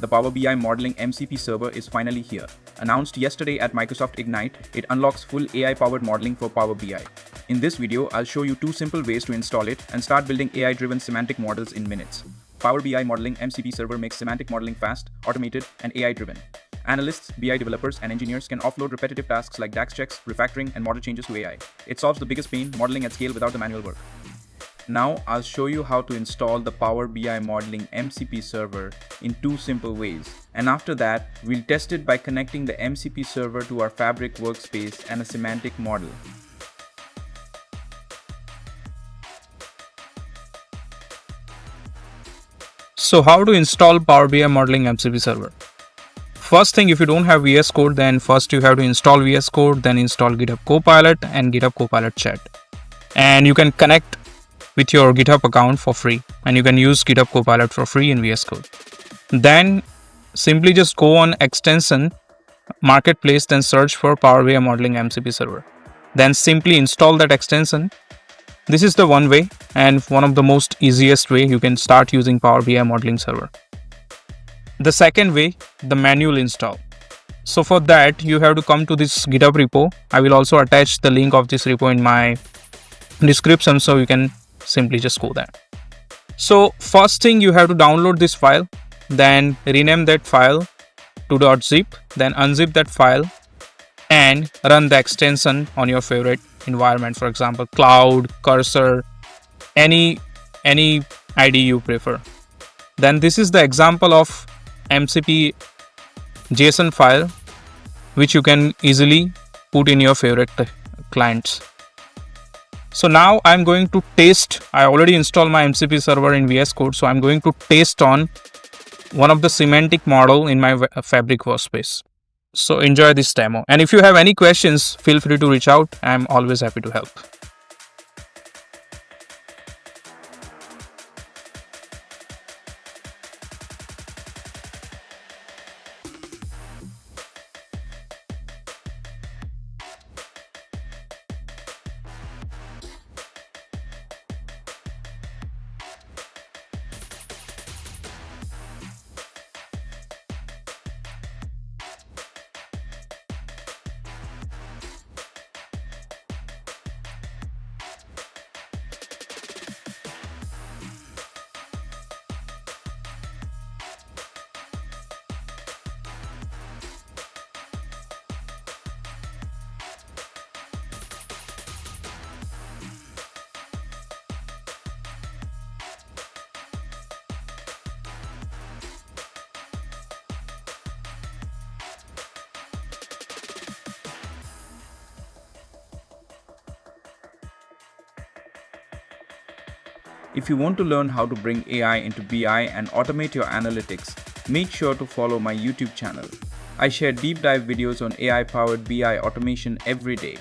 the Power BI Modeling MCP Server is finally here. Announced yesterday at Microsoft Ignite, it unlocks full AI-powered modeling for Power BI. In this video, I'll show you two simple ways to install it and start building AI-driven semantic models in minutes. Power BI Modeling MCP Server makes semantic modeling fast, automated, and AI-driven. Analysts, BI developers, and engineers can offload repetitive tasks like DAX checks, refactoring, and model changes to AI. It solves the biggest pain, modeling at scale without the manual work. Now, I'll show you how to install the Power BI Modeling MCP Server in two simple ways. And after that, we'll test it by connecting the MCP Server to our Fabric workspace and a semantic model. So how to install Power BI Modeling MCP Server? First thing, if you don't have VS Code, then first you have to install VS Code, then install GitHub Copilot and GitHub Copilot Chat. And you can connect with your GitHub account for free, and you can use GitHub Copilot for free in VS Code. Then simply just go on extension marketplace, then search for Power BI Modeling MCP Server. Then simply install that extension. This is the one way and one of the most easiest way you can start using Power BI Modeling Server. The second way, the manual install. So for that, you have to come to this GitHub repo. I will also attach the link of this repo in my description, so you can simply just go there. So first thing, you have to download this file, then rename that file to .zip, then unzip that file and run the extension on your favorite environment, for example cloud, cursor, any IDE you prefer. Then this is the example of MCP JSON file which you can easily put in your favorite clients. So now I'm going to test. I already installed my MCP server in VS Code, so I'm going to test on one of the semantic model in my Fabric workspace. So enjoy this demo. And if you have any questions, feel free to reach out. I'm always happy to help. If you want to learn how to bring AI into BI and automate your analytics, make sure to follow my YouTube channel. I share deep dive videos on AI-powered BI automation every day.